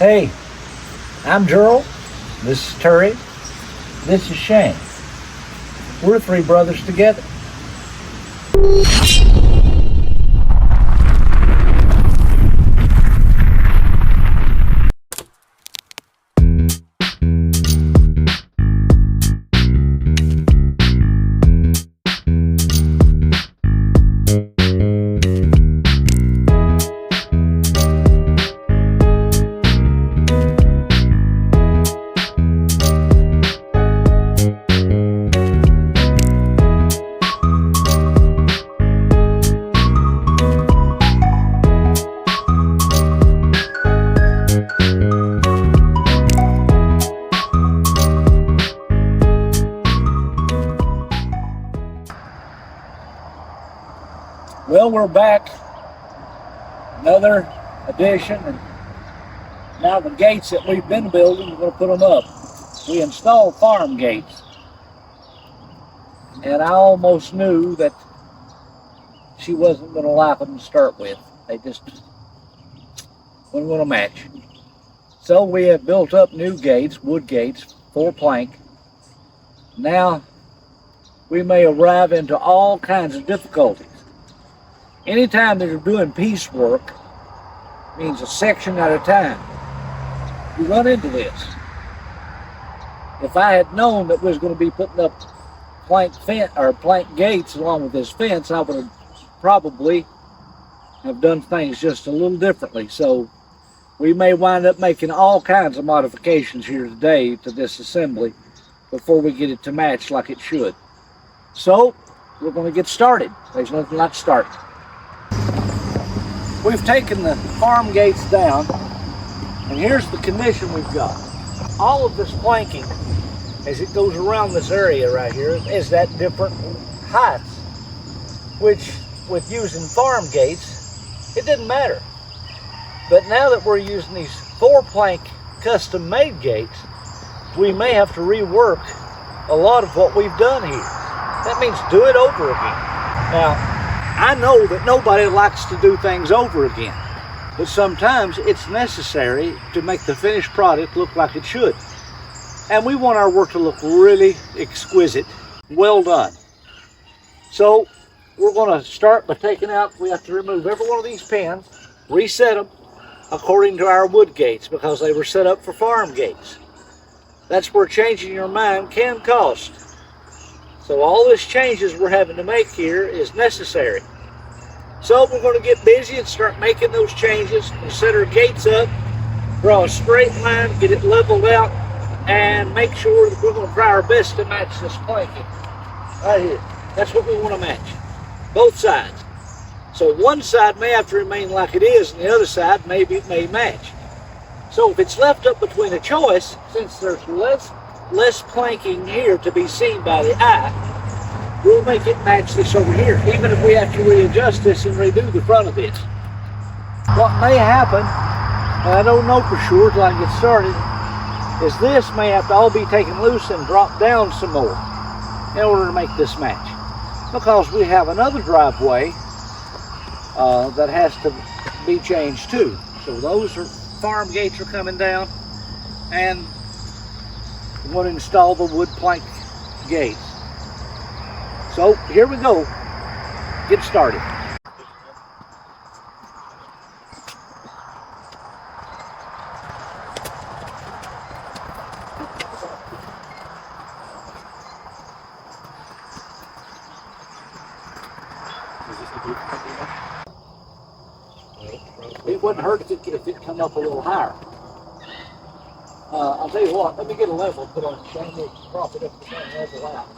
Hey, I'm Gerald. This is Terry. This is Shane. We're three brothers together. Well, we're back. Another edition, and now the gates that we've been building, we're going to put them up. We installed farm gates, and I almost knew that she wasn't going to like them to start with. They just weren't going to match. So we have built up new gates, wood gates, full plank. Now we may arrive into all kinds of difficulties. Anytime that you're doing piecework, means a section at a time, you run into this. If I had known that we was going to be putting up plank gates along with this fence, I would have probably have done things just a little differently. So we may wind up making all kinds of modifications here today to this assembly before we get it to match like it should. So we're going to get started. There's nothing like starting. We've taken the farm gates down, and here's the condition we've got. All of this planking, as it goes around this area right here, is at different heights, which with using farm gates, it didn't matter. But now that we're using these 4-plank custom-made gates, we may have to rework a lot of what we've done here. That means do it over again. Now, I know that nobody likes to do things over again, but sometimes it's necessary to make the finished product look like it should. And we want our work to look really exquisite, well done. So we're going to start by taking out, we have to remove every one of these pins, reset them according to our wood gates because they were set up for farm gates. That's where changing your mind can cost. So all this changes we're having to make here is necessary. So we're going to get busy and start making those changes and set our gates up, draw a straight line, get it leveled out, and make sure that we're going to try our best to match this planking right here. That's what we want to match, both sides. So one side may have to remain like it is, and the other side maybe it may match. So if it's left up between a choice, since there's less planking here to be seen by the eye, we'll make it match this over here, even if we have to readjust this and redo the front of this. What may happen, and I don't know for sure till I get started, is this may have to all be taken loose and dropped down some more in order to make this match. Because we have another driveway that has to be changed too. So those farm gates are coming down, and we want to install the wood plank gates. So here we go, get started. It wouldn't hurt if it come up a little higher. I'll tell you what, let me get a level put on Shane, we'll prop it up to the level out.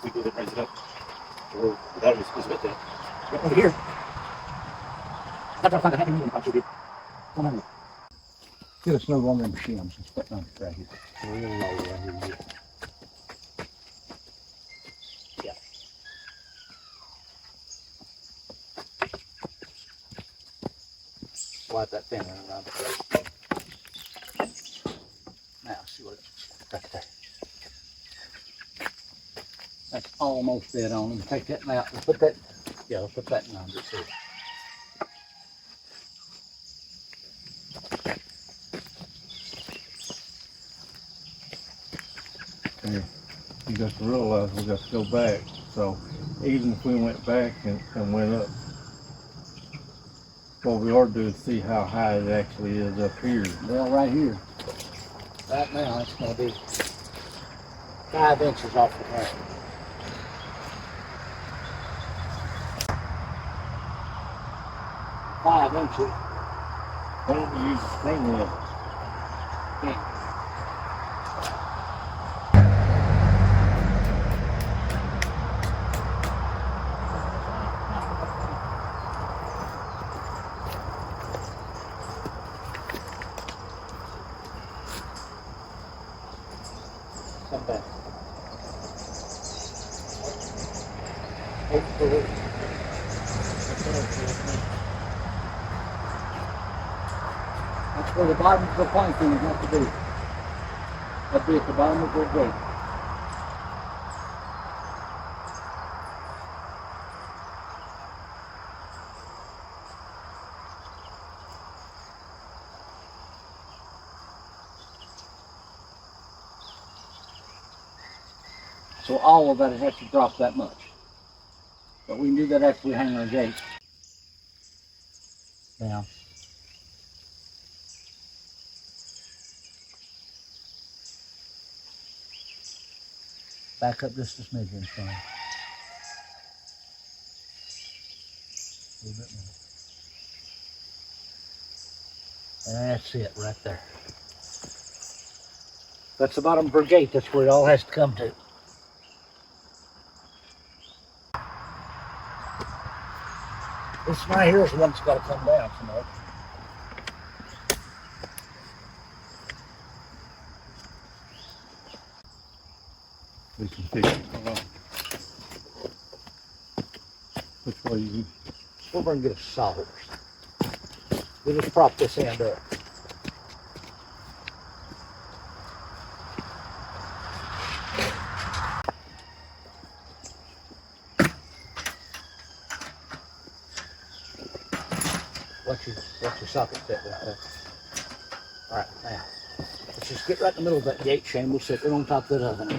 We did it, raise it up. That was with that. Over here. That's what I'm going to come on. Get a snug on them shims and put on it right here. Yeah. Slide that thing around the place. Now, see what it's right there. That's almost dead on. Take that out. We'll put that, yeah, we'll put that in under too. Okay. You got to realize we got to go back. So even if we went back and went up, what we ought to do is see how high it actually is up here. Well, right here. Right now, it's going to be 5 inches off the ground. Five inches. Why don't we use the spring levels? Yeah. Come back. That's where the bottom of the planking is not to be. That'd be at the bottom of the gate. So all of that would have to drop that much. But we can do that after we hang our gate. Down. Back up just a smidgen, son. A little bit more. That's it right there. That's the bottom of our gate. That's where it all has to come to. This right here is the one that's got to come down some more. We can fix it. Hold on. Which way you? We're going to get a sawhorse. We'll just prop this end up. Watch your socket set right there. All right, now, let's just get right in the middle of that gate, Shane. We'll sit right on top of that oven.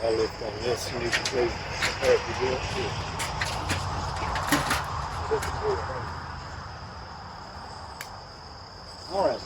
I'll lift on this and you can see where it begins. All right.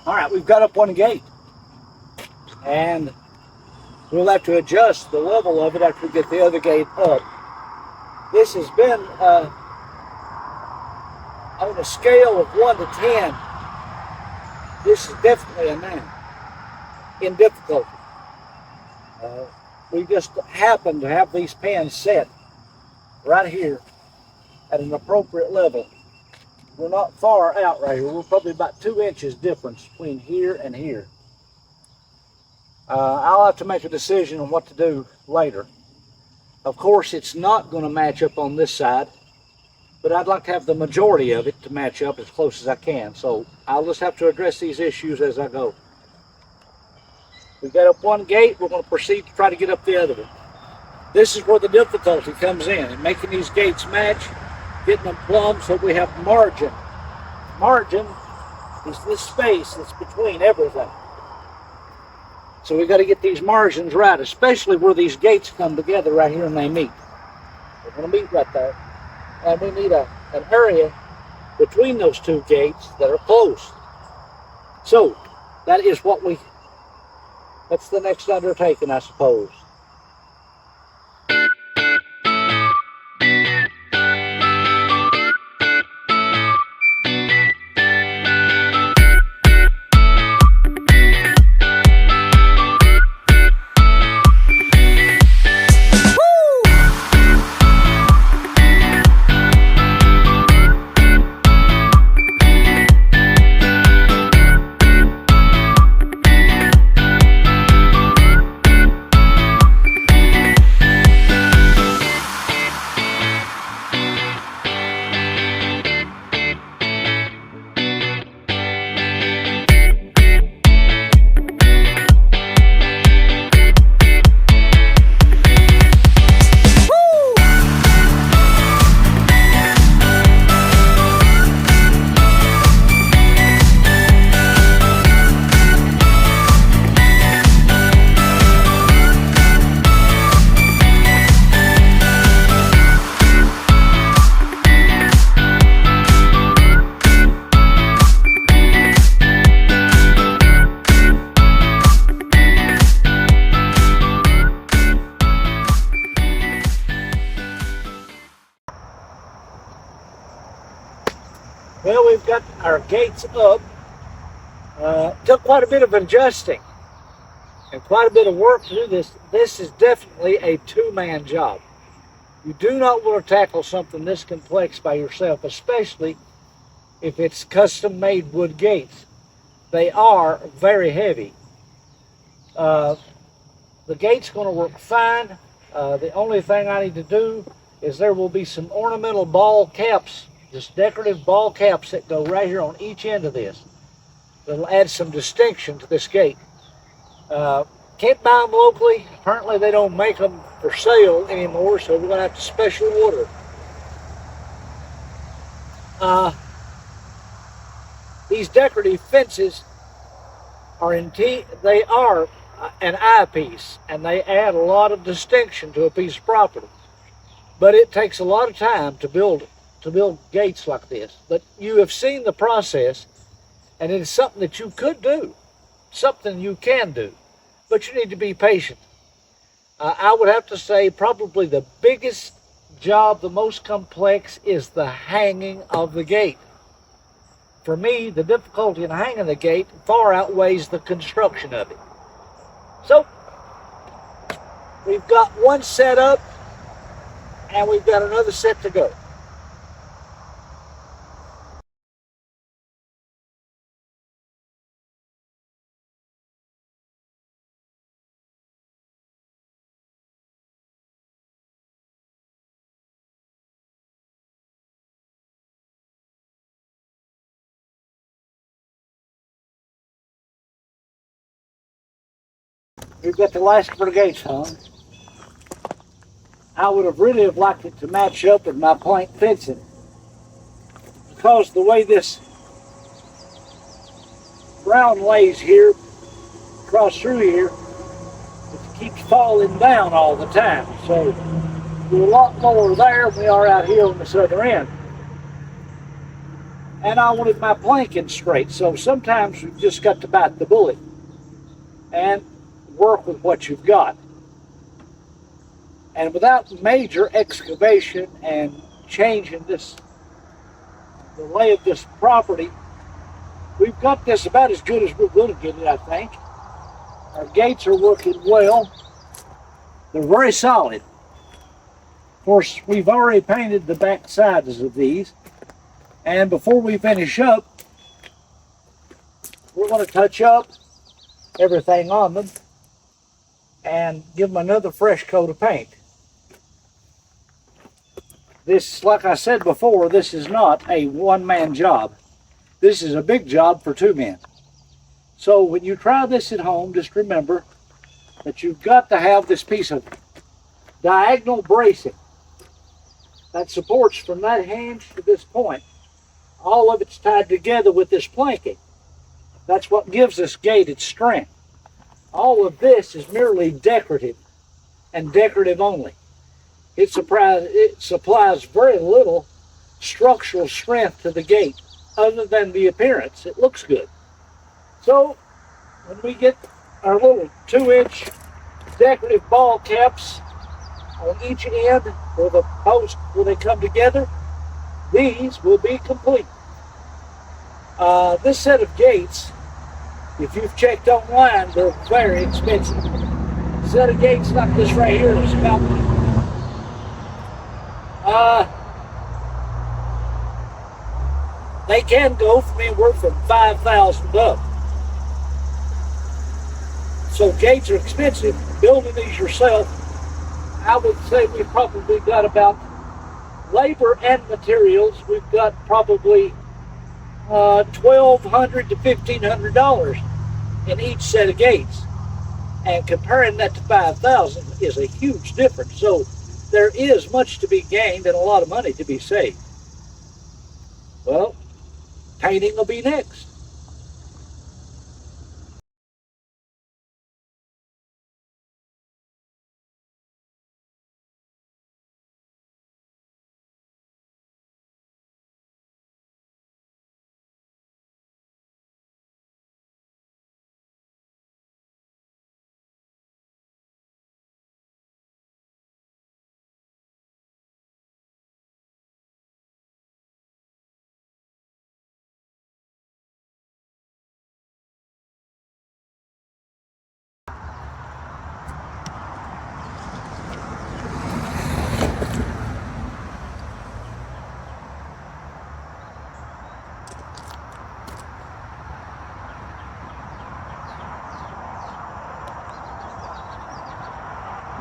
All right, we've got up one gate, and we'll have to adjust the level of it after we get the other gate up. This has been on a scale of 1 to 10. This is definitely a 9 in difficulty. We just happen to have these pans set right here at an appropriate level. We're not far out right here. We're probably about 2 inches difference between here and here. I'll have to make a decision on what to do later. Of course, it's not going to match up on this side, but I'd like to have the majority of it to match up as close as I can. So I'll just have to address these issues as I go. We've got up one gate. We're going to proceed to try to get up the other one. This is where the difficulty comes in making these gates match, getting them plumb so we have margin. Margin is this space that's between everything. So we got to get these margins right, especially where these gates come together right here and they meet. They're going to meet right there. And we need an area between those two gates that are closed. So that's the next undertaking, I suppose. Well, we've got our gates up. Took quite a bit of adjusting and quite a bit of work to do this. This is definitely a two-man job. You do not want to tackle something this complex by yourself, especially if it's custom-made wood gates. They are very heavy. The gate's going to work fine. The only thing I need to do is there will be some ornamental ball caps, just decorative ball caps that go right here on each end of this. That'll add some distinction to this gate. Can't buy them locally. Apparently they don't make them for sale anymore, so we're going to have to special order. These decorative fences are they are an eyepiece, and they add a lot of distinction to a piece of property. But it takes a lot of time to build gates like this. But you have seen the process, and it is something that you could do, something you can do, but you need to be patient. I would have to say probably the biggest job, the most complex, is the hanging of the gate. For me, the difficulty in hanging the gate far outweighs the construction of it. So, we've got one set up, and we've got another set to go. We've got the last of our gates hung. I would have really liked it to match up with my plank fencing, because the way this ground lays here, across through here, it keeps falling down all the time. So we're a lot lower there than we are out here on this other end. And I wanted my planking straight, so sometimes we've just got to bite the bullet and work with what you've got. And without major excavation and changing the lay of this property, we've got this about as good as we're going to get it, I think. Our gates are working well. They're very solid. Of course, we've already painted the back sides of these, and before we finish up, we're going to touch up everything on them and give them another fresh coat of paint. This, like I said before, this is not a one-man job. This is a big job for two men. So when you try this at home, just remember that you've got to have this piece of diagonal bracing that supports from that hinge to this point. All of it's tied together with this planking. That's what gives this gate its strength. All of this is merely decorative and decorative only. It supplies very little structural strength to the gate other than the appearance. It looks good. So when we get our little 2-inch decorative ball caps on each end where the posts, where they come together, these will be complete. This set of gates, if you've checked online, they're very expensive. A set of gates like this right here is about they can go from anywhere from $5,000 up. So gates are expensive. Building these yourself, I would say we've probably got about labor and materials. We've got probably $1,200 to $1,500 in each set of gates, and comparing that to $5,000 is a huge difference. So there is much to be gained and a lot of money to be saved. Well, painting will be next.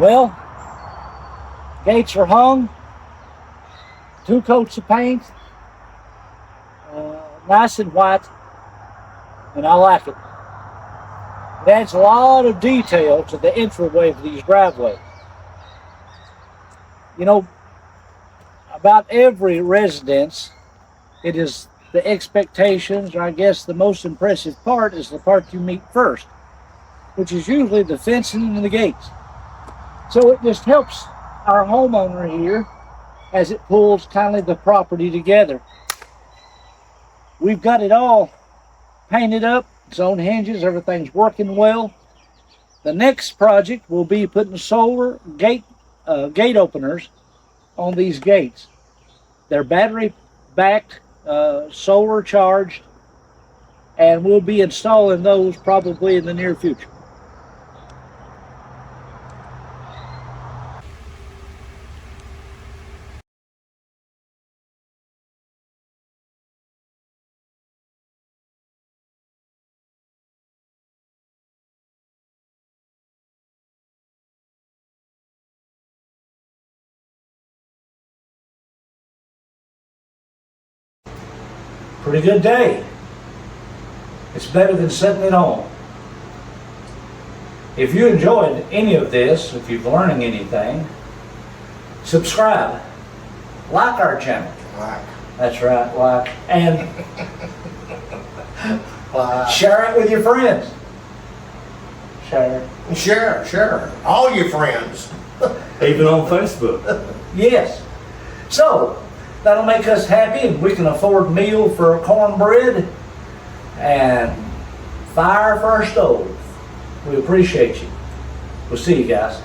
Well, gates are hung, 2 coats of paint, nice and white, and I like it. It adds a lot of detail to the entryway of these driveways. You know, about every residence, it is the expectations, or I guess the most impressive part is the part you meet first, which is usually the fencing and the gates. So it just helps our homeowner here as it pulls kind of the property together. We've got it all painted up, its own hinges, everything's working well. The next project will be putting solar gate openers on these gates. They're battery backed, solar charged, and we'll be installing those probably in the near future. Pretty good day. It's better than sitting at home. If you enjoyed any of this, if you're learning anything, subscribe. Like our channel. Like. That's right, like. And Like. share it with your friends. Share it. Share. All your friends. Even on Facebook. Yes. So, that'll make us happy and we can afford meal for cornbread and fire for our stove. We appreciate you. We'll see you guys.